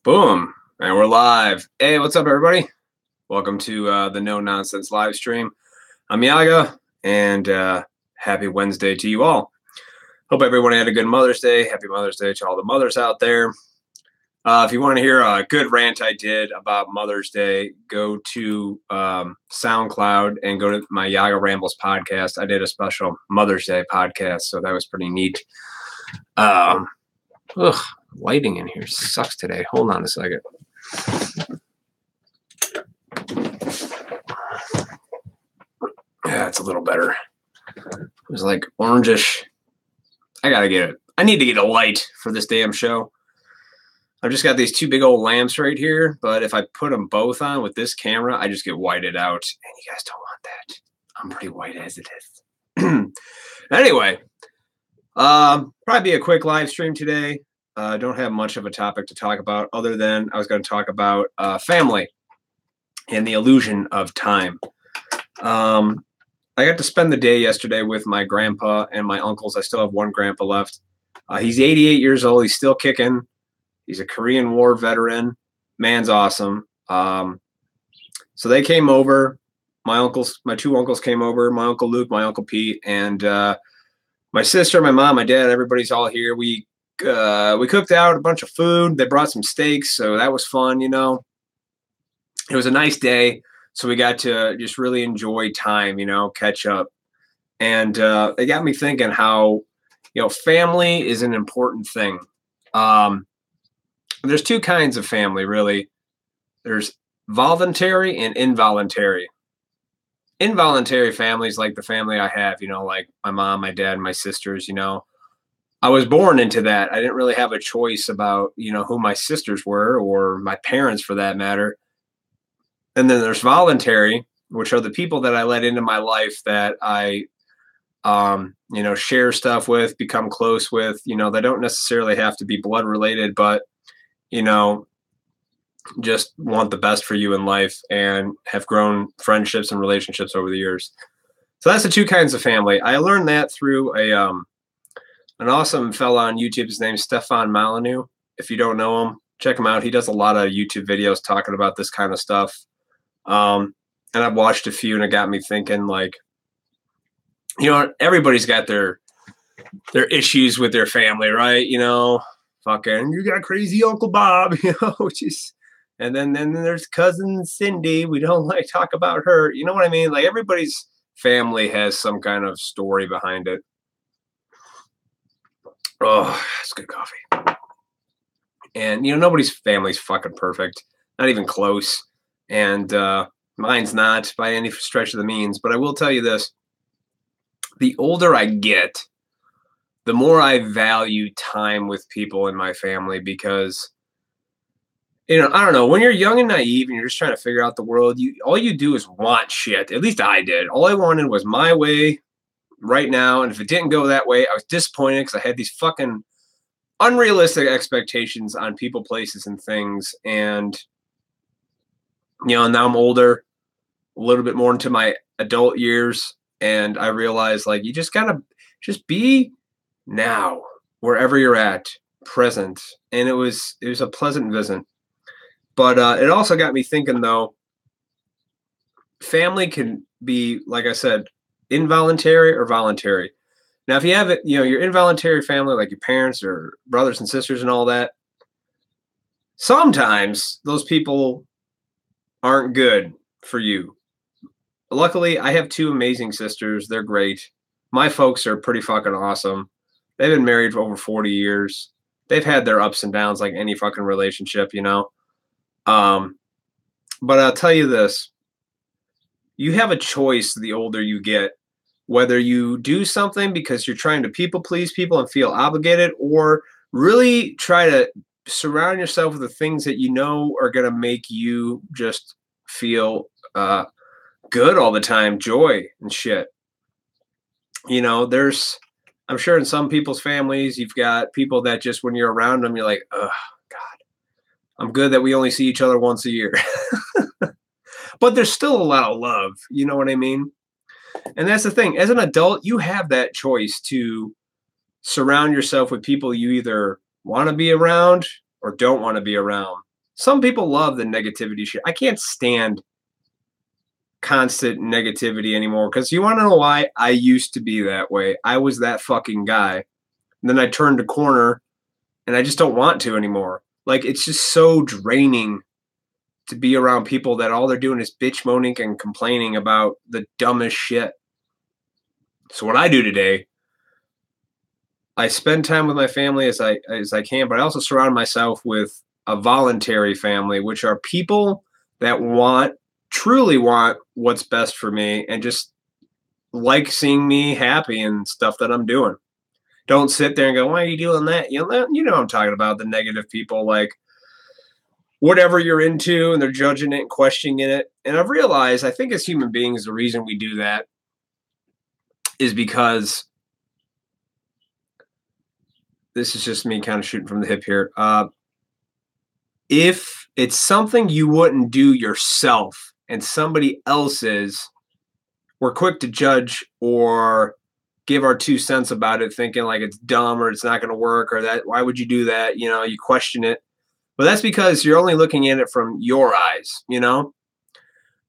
Boom. And we're live. Hey, what's up, everybody? Welcome to the No Nonsense live stream. I'm Yaga, and happy Wednesday to you all. Hope everyone had a good Mother's Day. Happy Mother's Day to all the mothers out there. If you want to hear a good rant I did about Mother's Day, go to SoundCloud and go to my Yaga Rambles podcast. I did a special Mother's Day podcast, so that was pretty neat. Lighting in here sucks today. Hold on a second. Yeah, it's a little better. It was like orangish. I gotta get it. I need to get a light for this damn show. I've just got these two big old lamps right here, but if I put them both on with this camera, I just get whited out. And you guys don't want that. I'm pretty white as it is. Anyway, probably be a quick live stream today. I don't have much of a topic to talk about other than I was going to talk about family and the illusion of time. I got to spend the day yesterday with my grandpa and my uncles. I still have one grandpa left. He's 88 years old. He's still kicking. He's a Korean War veteran. Man's awesome. So they came over. My two uncles came over. My Uncle Luke, my Uncle Pete, and my sister, my mom, my dad. Everybody's all here. We cooked out a bunch of food. They brought some steaks, so that was fun, you know. It was a nice day, so we got to just really enjoy time, you know, catch up. And it got me thinking how, you know, family is an important thing. There's two kinds of family, really. There's voluntary and involuntary. Involuntary families, like the family I have, you know, like my mom, my dad, my sisters, you know. I was born into that. I didn't really have a choice about, you know, who my sisters were or my parents for that matter. And then there's voluntary, which are the people that I let into my life that I, you know, share stuff with, become close with. You know, they don't necessarily have to be blood related, but, you know, just want the best for you in life and have grown friendships and relationships over the years. So that's the two kinds of family. I learned that through an awesome fella on YouTube. His name's Stefan Molyneux. If you don't know him, check him out. He does a lot of YouTube videos talking about this kind of stuff. And I've watched a few, and it got me thinking, like, you know, everybody's got their issues with their family, right? You know, fucking, you got crazy Uncle Bob, you know, and then there's cousin Cindy. We don't like talk about her. You know what I mean? Like, everybody's family has some kind of story behind it. Oh, it's good coffee. And, you know, nobody's family's fucking perfect. Not even close. And mine's not by any stretch of the means. But I will tell you this. The older I get, the more I value time with people in my family because, you know, I don't know. When you're young and naive and you're just trying to figure out the world, all you do is want shit. At least I did. All I wanted was my way right now, and if it didn't go that way, I was disappointed because I had these fucking unrealistic expectations on people, places, and things. And, you know, now I'm older, a little bit more into my adult years, and I realized, like, you just gotta just be now, wherever you're at, present. And it was a pleasant visit. But it also got me thinking, though, family can be, like I said, involuntary or voluntary. Now, if you have it, you know, your involuntary family, like your parents or brothers and sisters and all that, sometimes those people aren't good for you. Luckily, I have two amazing sisters. They're great. My folks are pretty fucking awesome. They've been married for over 40 years. They've had their ups and downs like any fucking relationship, you know. But I'll tell you this. You have a choice the older you get, whether you do something because you're trying to people please people and feel obligated, or really try to surround yourself with the things that you know are going to make you just feel good all the time, joy and shit. You know, I'm sure in some people's families, you've got people that just when you're around them, you're like, oh, God, I'm good that we only see each other once a year. But there's still a lot of love. You know what I mean? And that's the thing. As an adult, you have that choice to surround yourself with people you either want to be around or don't want to be around. Some people love the negativity shit. I can't stand constant negativity anymore because you want to know why? I used to be that way. I was that fucking guy. And then I turned a corner and I just don't want to anymore. Like, it's just so draining to be around people that all they're doing is bitch moaning and complaining about the dumbest shit. So what I do today, I spend time with my family as I can, but I also surround myself with a voluntary family, which are people that truly want what's best for me and just like seeing me happy and stuff that I'm doing. Don't sit there and go, why are you doing that? You know what I'm talking about, the negative people, like whatever you're into, and they're judging it and questioning it. And I've realized, I think as human beings, the reason we do that is because this is just me kind of shooting from the hip here. If it's something you wouldn't do yourself and somebody else's, we're quick to judge or give our 2 cents about it, thinking like it's dumb or it's not going to work or that, why would you do that? You know, you question it. But that's because you're only looking at it from your eyes, you know?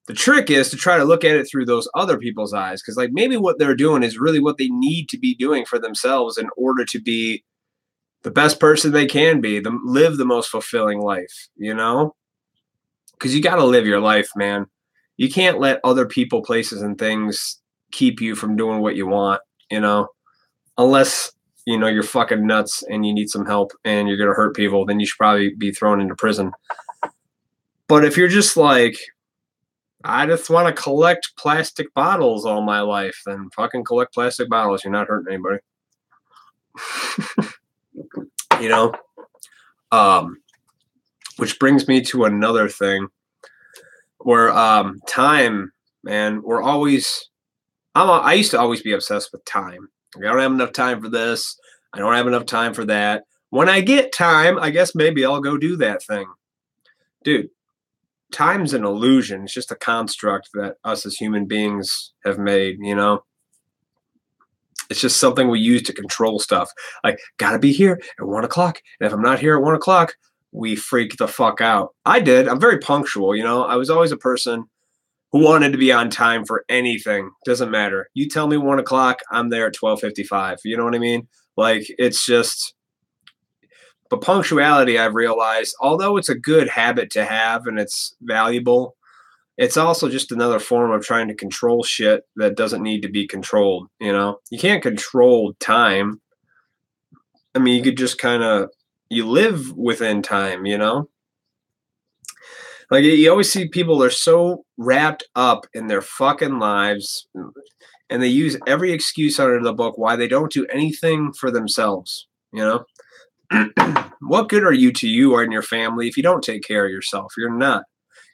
The trick is to try to look at it through those other people's eyes, because like maybe what they're doing is really what they need to be doing for themselves in order to be the best person they can be, live the most fulfilling life, you know? Because you got to live your life, man. You can't let other people, places, and things keep you from doing what you want, you know? Unless, you know, you're fucking nuts and you need some help and you're going to hurt people, then you should probably be thrown into prison. But if you're just like, I just want to collect plastic bottles all my life, then fucking collect plastic bottles. You're not hurting anybody. You know? Which brings me to another thing where time, man, I used to always be obsessed with time. I don't have enough time for this. I don't have enough time for that. When I get time, I guess maybe I'll go do that thing. Dude, time's an illusion. It's just a construct that us as human beings have made, you know? It's just something we use to control stuff. Like, gotta be here at 1 o'clock. And if I'm not here at 1 o'clock, we freak the fuck out. I did. I'm very punctual, you know? I was always a person who wanted to be on time for anything. Doesn't matter. You tell me 1 o'clock, I'm there at 12:55. You know what I mean? Like, it's just... But punctuality, I've realized, although it's a good habit to have and it's valuable, it's also just another form of trying to control shit that doesn't need to be controlled, you know? You can't control time. I mean, you could just kind of... You live within time, you know? Like, you always see people, they're so wrapped up in their fucking lives, and they use every excuse under the book why they don't do anything for themselves, you know? What good are you to you and your family if you don't take care of yourself? You're not.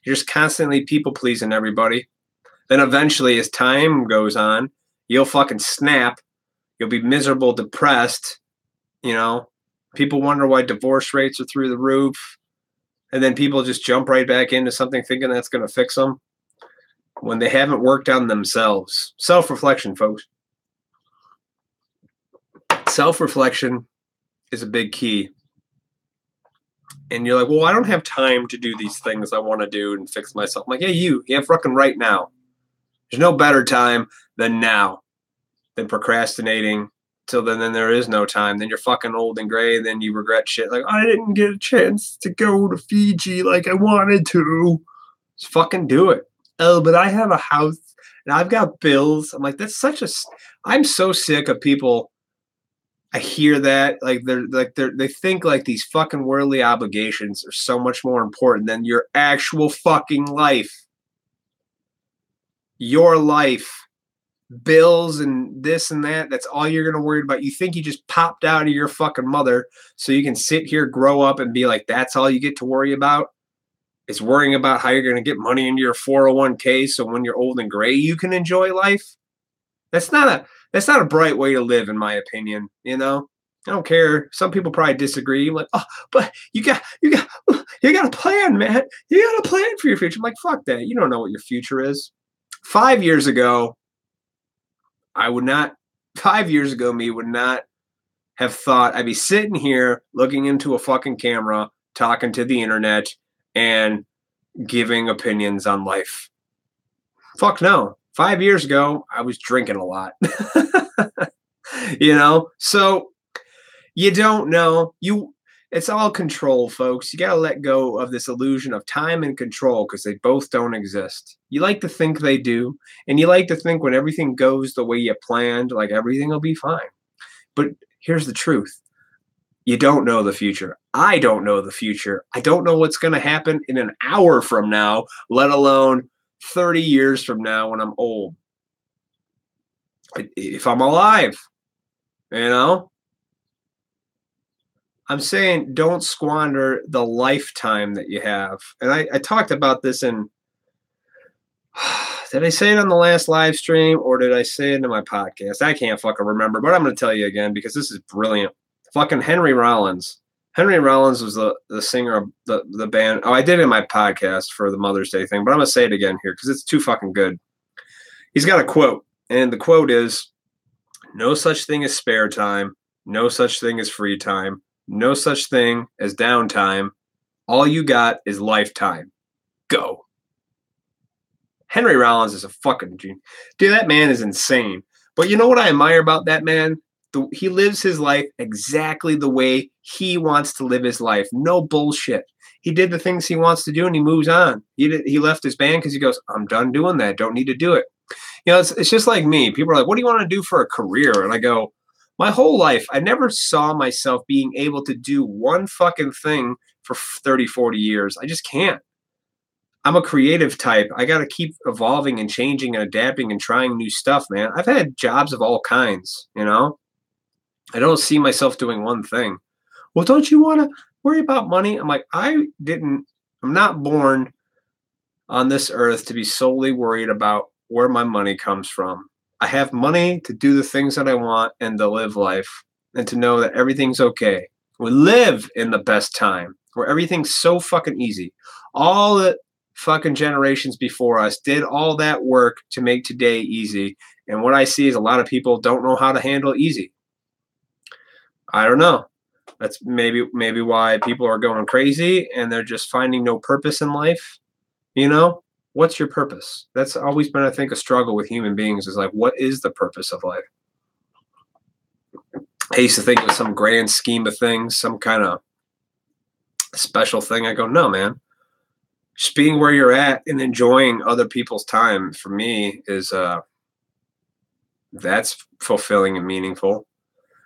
You're just constantly people-pleasing everybody. Then eventually, as time goes on, you'll fucking snap. You'll be miserable, depressed, you know? People wonder why divorce rates are through the roof. And then people just jump right back into something thinking that's going to fix them when they haven't worked on themselves. Self-reflection, folks. Self-reflection is a big key. And you're like, well, I don't have time to do these things I want to do and fix myself. I'm like, yeah, you have fucking right now. There's no better time than now, than procrastinating till then there is no time. Then you're fucking old and gray. Then you regret shit. Like, I didn't get a chance to go to Fiji like I wanted to. Just fucking do it. Oh, but I have a house and I've got bills. I'm like, that's such a... I'm so sick of people... I hear that they think like these fucking worldly obligations are so much more important than your actual fucking life. Your life, bills and this and that, that's all you're going to worry about. You think you just popped out of your fucking mother so you can sit here, grow up and be like, that's all you get to worry about? Is worrying about how you're going to get money into your 401k so when you're old and gray you can enjoy life? That's not a bright way to live, in my opinion. You know, I don't care. Some people probably disagree. Like, oh, but you got a plan, man. You got a plan for your future. I'm like, fuck that. You don't know what your future is. 5 years ago, me would not have thought I'd be sitting here looking into a fucking camera, talking to the internet, and giving opinions on life. Fuck no. 5 years ago, I was drinking a lot. So you don't know. It's all control, folks. You got to let go of this illusion of time and control because they both don't exist. You like to think they do, and you like to think when everything goes the way you planned, like everything will be fine. But here's the truth. You don't know the future. I don't know the future. I don't know what's going to happen in an hour from now, let alone 30 years from now when I'm old. If I'm alive, I'm saying don't squander the lifetime that you have. And I talked about this in, did I say it on the last live stream or did I say it in my podcast? I can't fucking remember, but I'm going to tell you again because this is brilliant. Fucking Henry Rollins. Henry Rollins was the singer of the band. Oh, I did it in my podcast for the Mother's Day thing, but I'm going to say it again here because it's too fucking good. He's got a quote, and the quote is, "No such thing as spare time. No such thing as free time. No such thing as downtime. All you got is lifetime. Go." Henry Rollins is a fucking genius. Dude, that man is insane. But you know what I admire about that man? He lives his life exactly the way he wants to live his life. No bullshit. He did the things he wants to do and he moves on. He left his band because he goes, I'm done doing that. Don't need to do it. It's just like me. People are like, what do you want to do for a career? And I go, my whole life, I never saw myself being able to do one fucking thing for 30, 40 years. I just can't. I'm a creative type. I got to keep evolving and changing and adapting and trying new stuff, man. I've had jobs of all kinds, I don't see myself doing one thing. Well, don't you want to worry about money? I'm like, I'm not born on this earth to be solely worried about where my money comes from. I have money to do the things that I want and to live life and to know that everything's okay. We live in the best time where everything's so fucking easy. All the fucking generations before us did all that work to make today easy. And what I see is a lot of people don't know how to handle easy. I don't know. That's maybe why people are going crazy and they're just finding no purpose in life. What's your purpose? That's always been, I think, a struggle with human beings is like, what is the purpose of life? I used to think it was some grand scheme of things, some kind of special thing. I go, no, man. Just being where you're at and enjoying other people's time for me is that's fulfilling and meaningful.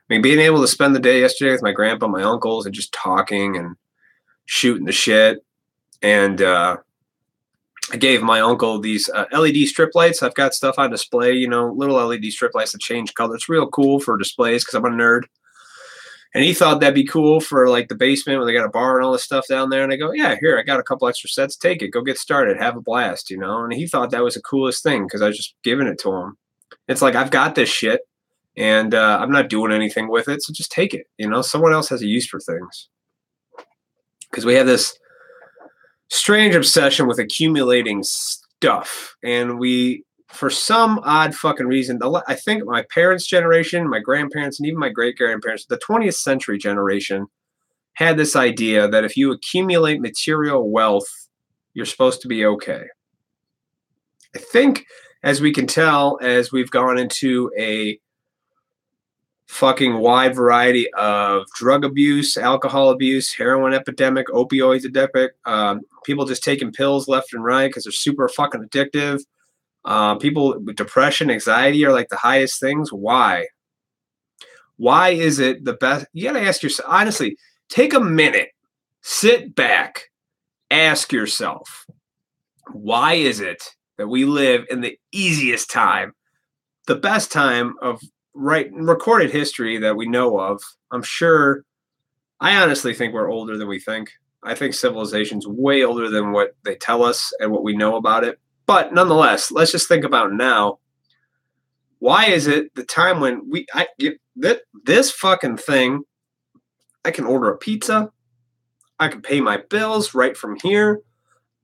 I mean, being able to spend the day yesterday with my grandpa, my uncles, and just talking and shooting the shit. And I gave my uncle these LED strip lights. I've got stuff on display, little LED strip lights that change color. It's real cool for displays because I'm a nerd. And he thought that'd be cool for like the basement where they got a bar and all this stuff down there. And I go, yeah, here, I got a couple extra sets. Take it. Go get started. Have a blast, And he thought that was the coolest thing because I was just giving it to him. It's like, I've got this shit. And I'm not doing anything with it, so just take it. Someone else has a use for things. Because we have this strange obsession with accumulating stuff. And for some odd fucking reason, I think my parents' generation, my grandparents, and even my great-grandparents, the 20th century generation, had this idea that if you accumulate material wealth, you're supposed to be okay. I think, as we can tell, as we've gone into a fucking wide variety of drug abuse, alcohol abuse, heroin epidemic, opioids epidemic, people just taking pills left and right because they're super fucking addictive. People with depression, anxiety are like the highest things. Why? Why is it the best? You got to ask yourself, honestly, take a minute, sit back, ask yourself, why is it that we live in the easiest time, the best time of recorded history that we know of? I honestly think we're older than we think. I think civilization's way older than what they tell us and what we know about it. But nonetheless, let's just think about now. Why is it the time when this fucking thing, I can order a pizza, I can pay my bills right from here,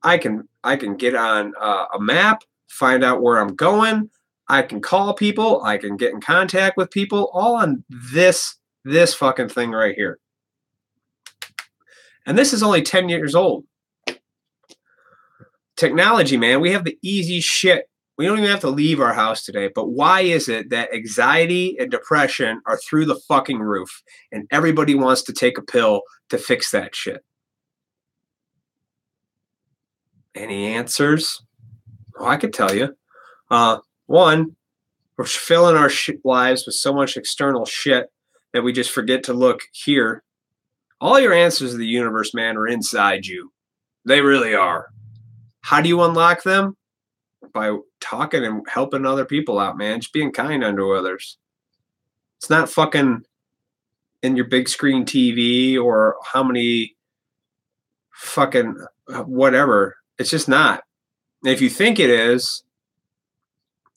I can get on a map, find out where I'm going, I can call people, I can get in contact with people, all on this fucking thing right here. And this is only 10 years old. Technology, man, we have the easy shit. We don't even have to leave our house today. But why is it that anxiety and depression are through the fucking roof and everybody wants to take a pill to fix that shit? Any answers? Oh, I could tell you. One, we're filling our lives with so much external shit that we just forget to look here. All your answers of the universe, man, are inside you. They really are. How do you unlock them? By talking and helping other people out, man. Just being kind unto others. It's not fucking in your big screen TV or how many fucking whatever. It's just not. And if you think it is,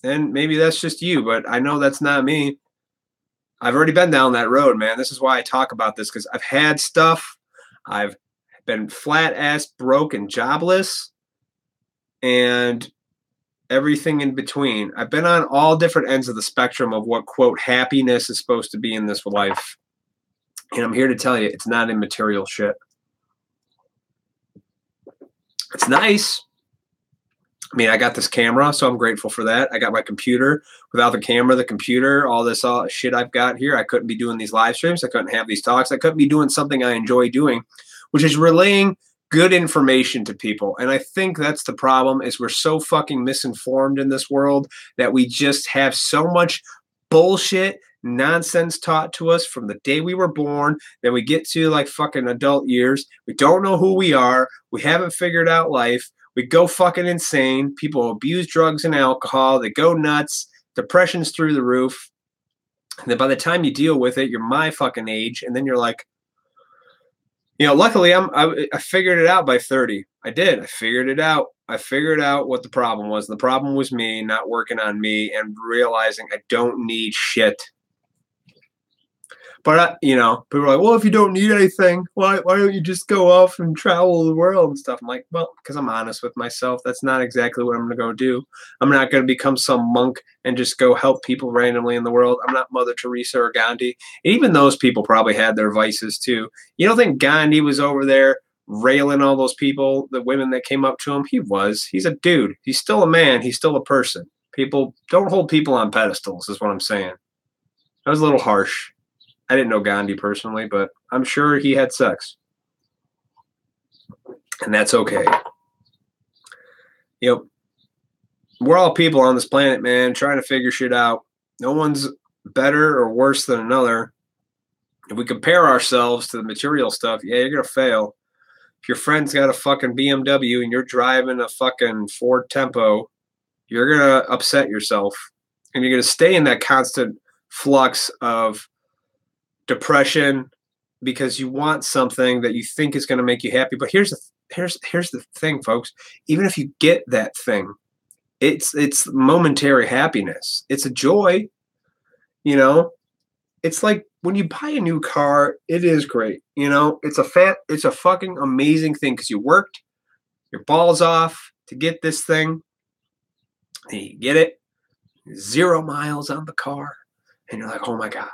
then maybe that's just you, but I know that's not me. I've already been down that road, man. This is why I talk about this, because I've had stuff. I've been flat ass broke and jobless and everything in between. I've been on all different ends of the spectrum of what, quote, happiness is supposed to be in this life. And I'm here to tell you, it's not immaterial shit. It's nice. I mean, I got this camera, so I'm grateful for that. I got my computer. Without the camera, the computer, all this shit I've got here, I couldn't be doing these live streams. I couldn't have these talks. I couldn't be doing something I enjoy doing, which is relaying good information to people. And I think that's the problem, is we're so fucking misinformed in this world that we just have so much bullshit nonsense taught to us from the day we were born. Then we get to like fucking adult years. We don't know who we are. We haven't figured out life. We go fucking insane. People abuse drugs and alcohol. They go nuts. Depression's through the roof. And then by the time you deal with it, you're my fucking age. And then you're like, you know, luckily I figured it out by 30. I did. I figured it out. I figured out what the problem was. The problem was me not working on me and realizing I don't need shit. But, you know, people are like, well, if you don't need anything, why don't you just go off and travel the world and stuff? I'm like, well, because I'm honest with myself. That's not exactly what I'm going to go do. I'm not going to become some monk and just go help people randomly in the world. I'm not Mother Teresa or Gandhi. Even those people probably had their vices too. You don't think Gandhi was over there railing all those people, the women that came up to him? He was. He's a dude. He's still a man. He's still a person. People don't hold people on pedestals is what I'm saying. That was a little harsh. I didn't know Gandhi personally, but I'm sure he had sex. And that's okay. You know, we're all people on this planet, man, trying to figure shit out. No one's better or worse than another. If we compare ourselves to the material stuff, yeah, you're going to fail. If your friend's got a fucking BMW and you're driving a fucking Ford Tempo, you're going to upset yourself. And you're going to stay in that constant flux of depression because you want something that you think is going to make you happy. But here's the thing, folks. Even if you get that thing, it's momentary happiness. It's a joy, you know. It's like when you buy a new car, it is great, you know. It's a fucking amazing thing because you worked your balls off to get this thing. And you get it, 0 miles on the car, and you're like, oh my God,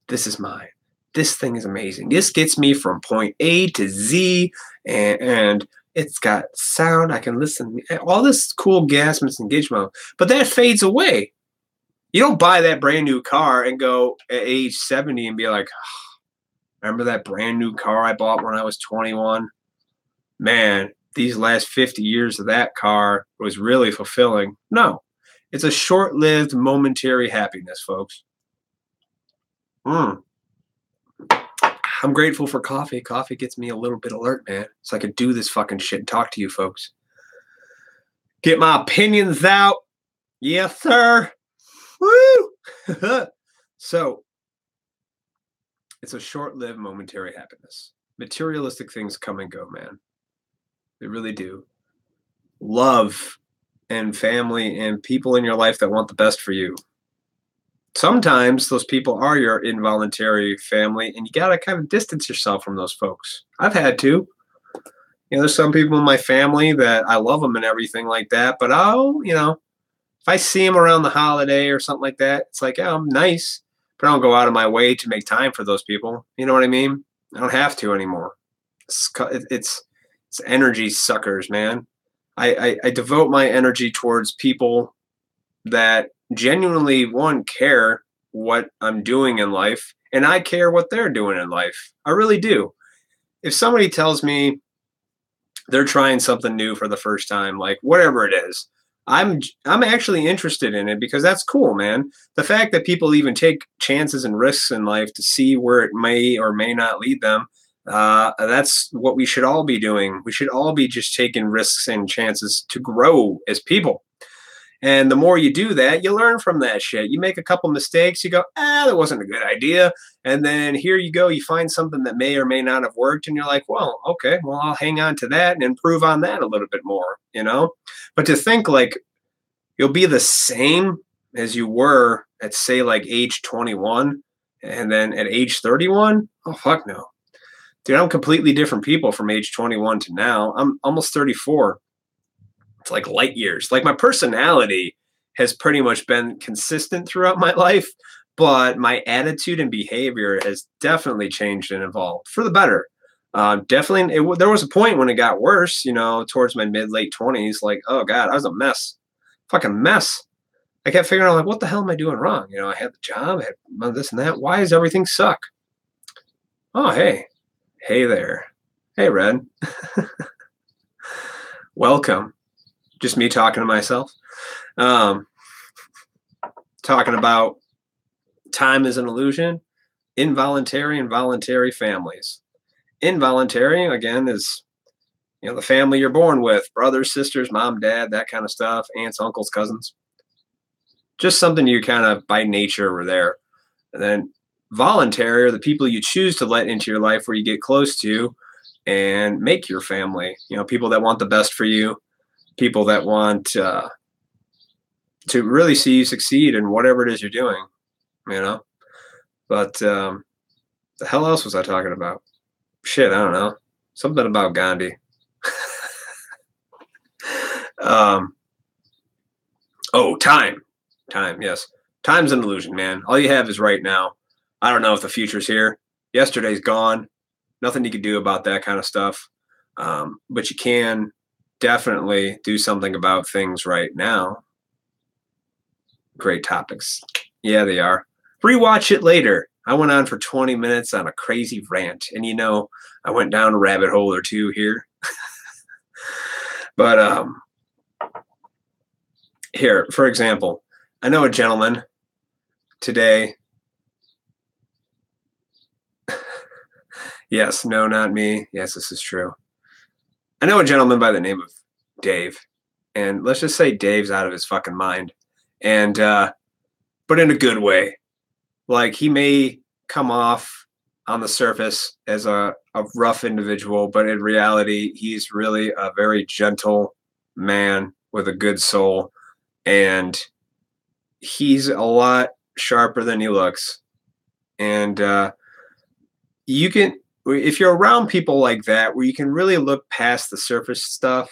this is mine. This thing is amazing. This gets me from point A to Z, and it's got sound. I can listen. All this cool gasments and gizmo. But that fades away. You don't buy that brand new car and go at age 70 and be like, oh, remember that brand new car I bought when I was 21? Man, these last 50 years of that car was really fulfilling. No. It's a short-lived, momentary happiness, folks. I'm grateful for coffee. Coffee gets me a little bit alert, man. So I can do this fucking shit and talk to you folks. Get my opinions out. Yes, sir. Woo! So, it's a short-lived, momentary happiness. Materialistic things come and go, man. They really do. Love and family and people in your life that want the best for you. Sometimes those people are your involuntary family, and you got to kind of distance yourself from those folks. I've had to. You know, there's some people in my family that I love them and everything like that, but you know, if I see them around the holiday or something like that, it's like, yeah, I'm nice, but I don't go out of my way to make time for those people. You know what I mean? I don't have to anymore. It's energy suckers, man. I devote my energy towards people that genuinely, one, care what I'm doing in life, and I care what they're doing in life. I really do. If somebody tells me they're trying something new for the first time, like whatever it is, I'm actually interested in it because that's cool, man. The fact that people even take chances and risks in life to see where it may or may not lead them, that's what we should all be doing. We should all be just taking risks and chances to grow as people. And the more you do that, you learn from that shit. You make a couple mistakes, you go, that wasn't a good idea. And then here you go, you find something that may or may not have worked, and you're like, well, okay, well, I'll hang on to that and improve on that a little bit more, you know? But to think like you'll be the same as you were at, say, like age 21, and then at age 31, oh, fuck no. Dude, I'm completely different people from age 21 to now. I'm almost 34. It's like light years. Like my personality has pretty much been consistent throughout my life, but my attitude and behavior has definitely changed and evolved for the better. Definitely, there was a point when it got worse, you know, towards my late 20s. Like, oh God, I was a mess. Fucking mess. I kept figuring out, like, what the hell am I doing wrong? You know, I had the job, I had this and that. Why does everything suck? Oh, hey. Hey there. Hey, Red. Welcome. Just me talking to myself. Talking about time is an illusion, involuntary and voluntary families. Involuntary, again, is, you know, the family you're born with, brothers, sisters, mom, dad, that kind of stuff, aunts, uncles, cousins. Just something you kind of by nature were there. And then voluntary are the people you choose to let into your life where you get close to and make your family. You know, people that want the best for you, people that want to really see you succeed in whatever it is you're doing, you know. But the hell else was I talking about? Shit, I don't know. Something about Gandhi. Oh, time. Time, yes. Time's an illusion, man. All you have is right now. I don't know if the future's here. Yesterday's gone. Nothing you can do about that kind of stuff. But you can definitely do something about things right now. Great topics. Yeah, they are. Rewatch it later. I went on for 20 minutes on a crazy rant. And, you know, I went down a rabbit hole or two here. But here, for example, I know a gentleman today. Yes, no, not me. Yes, this is true. I know a gentleman by the name of Dave. And let's just say Dave's out of his fucking mind. And, but in a good way. Like, he may come off on the surface as a rough individual, but in reality, he's really a very gentle man with a good soul. And he's a lot sharper than he looks. And you can, if you're around people like that, where you can really look past the surface stuff,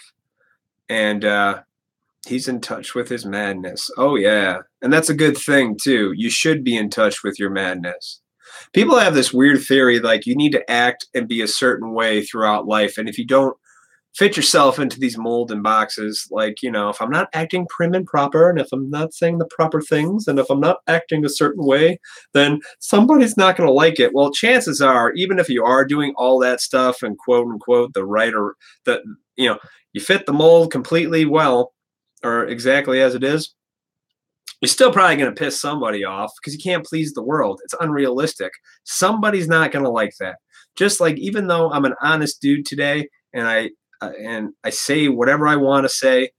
and he's in touch with his madness. Oh, yeah. And that's a good thing, too. You should be in touch with your madness. People have this weird theory, like you need to act and be a certain way throughout life. And if you don't fit yourself into these mold and boxes, like, you know, if I'm not acting prim and proper, and if I'm not saying the proper things, and if I'm not acting a certain way, then somebody's not going to like it. Well, chances are, even if you are doing all that stuff and quote unquote the right, or the, you know, you fit the mold completely well, or exactly as it is, you're still probably going to piss somebody off because you can't please the world. It's unrealistic. Somebody's not going to like that. Just like, even though I'm an honest dude today, and I say whatever I want to say,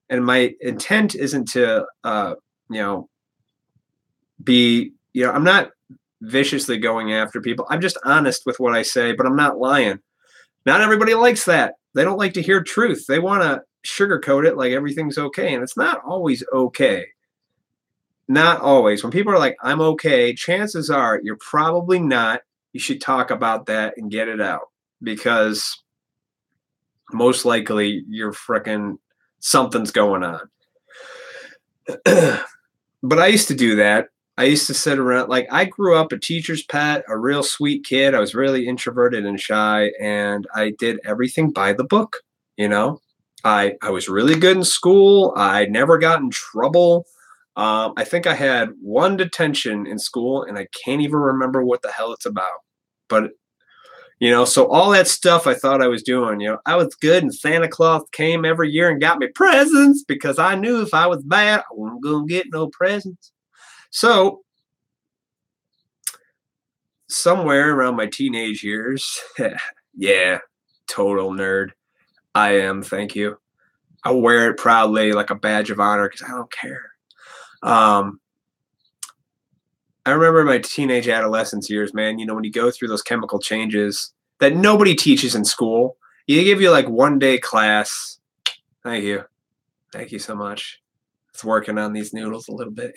and my intent isn't to, you know, be, you know, I'm not viciously going after people. I'm just honest with what I say, but I'm not lying. Not everybody likes that. They don't like to hear truth. They want to sugarcoat it like everything's okay, and it's not always okay. Not always. When people are like, I'm okay, chances are you're probably not. You should talk about that and get it out, because most likely you're frickin' something's going on. But I used to do that. I used to sit around, like, I grew up a teacher's pet, a real sweet kid. I was really introverted and shy, and I did everything by the book, you know? I was really good in school. I never got in trouble. I think I had one detention in school, and I can't even remember what the hell it's about. But so all that stuff I thought I was doing, I was good, and Santa Claus came every year and got me presents because I knew if I was bad, I wasn't gonna get no presents. So somewhere around my teenage years, yeah, total nerd. I am, thank you. I wear it proudly like a badge of honor because I don't care. I remember my teenage adolescence years, man. When you go through those chemical changes that nobody teaches in school, you give you like 1 day class. Thank you. Thank you so much. It's working on these noodles a little bit,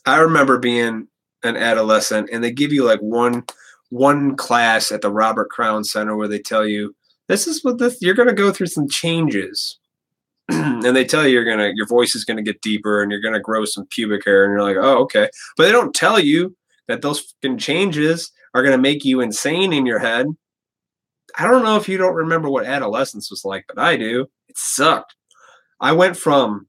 I remember being an adolescent, and they give you like one class at the Robert Crown Center where they tell you this is what you're gonna go through some changes. And they tell you your voice is gonna get deeper and you're gonna grow some pubic hair, and you're like, oh, okay. But they don't tell you that those fucking changes are gonna make you insane in your head. I don't know if you don't remember what adolescence was like, but I do. It sucked. I went from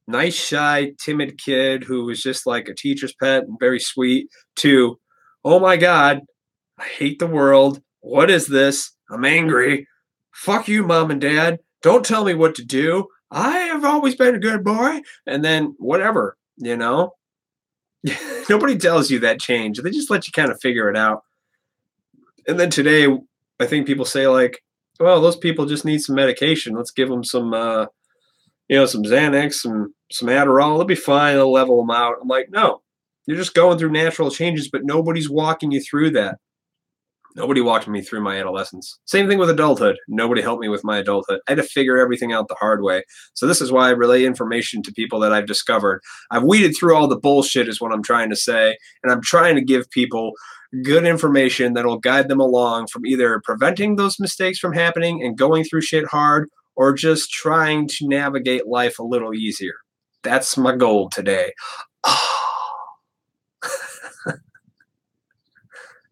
nice, shy, timid kid who was just like a teacher's pet and very sweet to, oh my God, I hate the world. What is this? I'm angry. Fuck you, mom and dad. Don't tell me what to do. I have always been a good boy. And then whatever, Nobody tells you that change. They just let you kind of figure it out. And then today, I think people say like, well, those people just need some medication. Let's give them some, some Xanax, some Adderall. They'll be fine. They'll level them out. I'm like, no, you're just going through natural changes, but nobody's walking you through that. Nobody walked me through my adolescence. Same thing with adulthood. Nobody helped me with my adulthood. I had to figure everything out the hard way. So this is why I relay information to people that I've discovered. I've weeded through all the bullshit is what I'm trying to say. And I'm trying to give people good information that will guide them along from either preventing those mistakes from happening and going through shit hard, or just trying to navigate life a little easier. That's my goal today.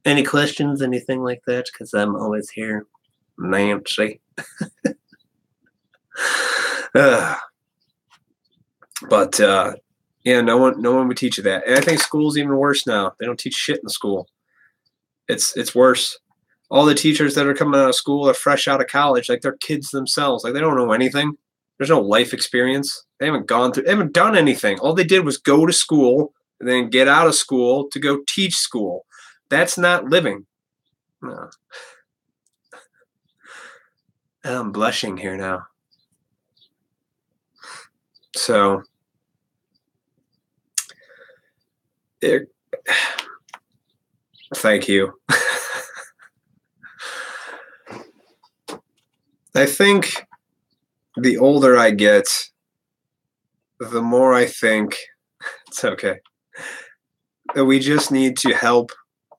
Any questions, anything like that? Because I'm always here. Nancy. But yeah, no one would teach you that. And I think school's even worse now. They don't teach shit in school. It's worse. All the teachers that are coming out of school are fresh out of college, like they're kids themselves. Like they don't know anything. There's no life experience. They haven't done anything. All they did was go to school and then get out of school to go teach school. That's not living. No. I'm blushing here now. So, thank you. I think the older I get, the more I think it's okay that we just need to help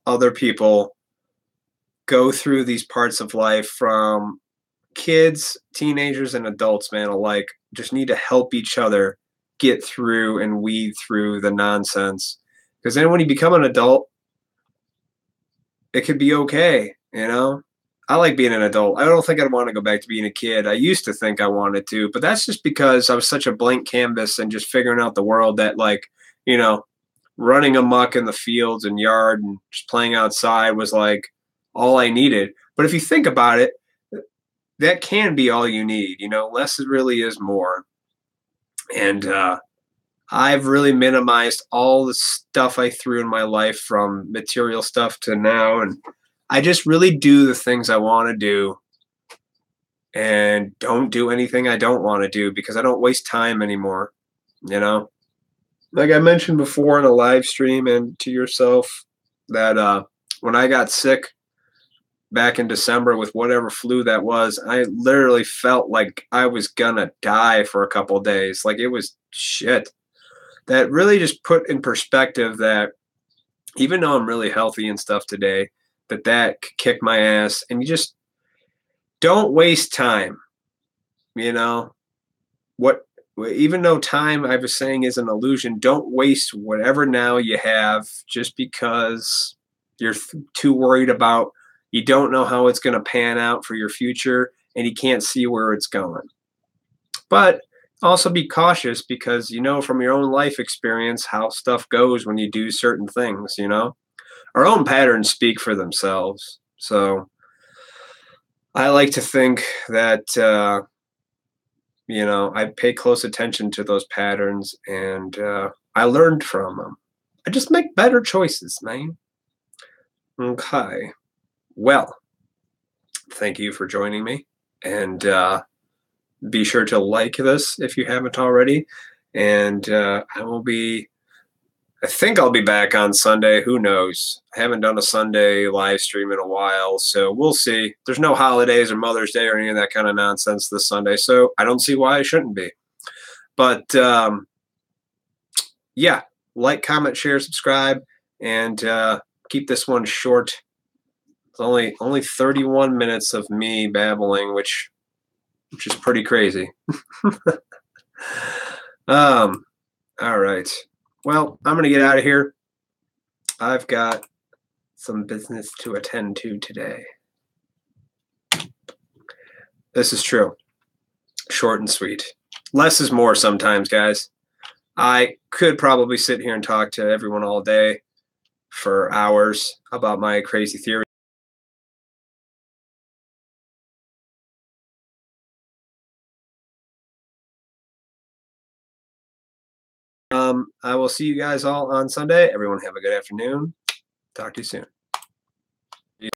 other people go through these parts of life, from kids, teenagers, and adults, man, alike. Just need to help each other get through and weed through the nonsense. Because then when you become an adult, it could be okay, I like being an adult. I don't think I'd want to go back to being a kid. I used to think I wanted to, but that's just because I was such a blank canvas and just figuring out the world that, like, running amok in the fields and yard and just playing outside was like all I needed. But if you think about it, that can be all you need. Less really is more. And I've really minimized all the stuff I threw in my life, from material stuff to now. And I just really do the things I want to do and don't do anything I don't want to do, because I don't waste time anymore. Like I mentioned before in a live stream and to yourself, that when I got sick back in December with whatever flu that was, I literally felt like I was gonna die for a couple of days. Like it was shit. That really just put in perspective that even though I'm really healthy and stuff today, that could kick my ass. And you just don't waste time. Even though time, I was saying, is an illusion, don't waste whatever now you have just because you're too worried about You don't know how it's going to pan out for your future, and you can't see where it's going. But also be cautious because you know from your own life experience how stuff goes when you do certain things, you know? Our own patterns speak for themselves. So I like to think that, you know, I pay close attention to those patterns and I learned from them. I just make better choices, man. Okay. Well, thank you for joining me. And be sure to like this if you haven't already. And I think I'll be back on Sunday. Who knows? I haven't done a Sunday live stream in a while, so we'll see. There's no holidays or Mother's Day or any of that kind of nonsense this Sunday, so I don't see why I shouldn't be. But yeah, like, comment, share, subscribe, and keep this one short. It's only 31 minutes of me babbling, which is pretty crazy. All right. Well, I'm gonna get out of here. I've got some business to attend to today. This is true. Short and sweet. Less is more sometimes, guys. I could probably sit here and talk to everyone all day for hours about my crazy theory. I will see you guys all on Sunday. Everyone have a good afternoon. Talk to you soon.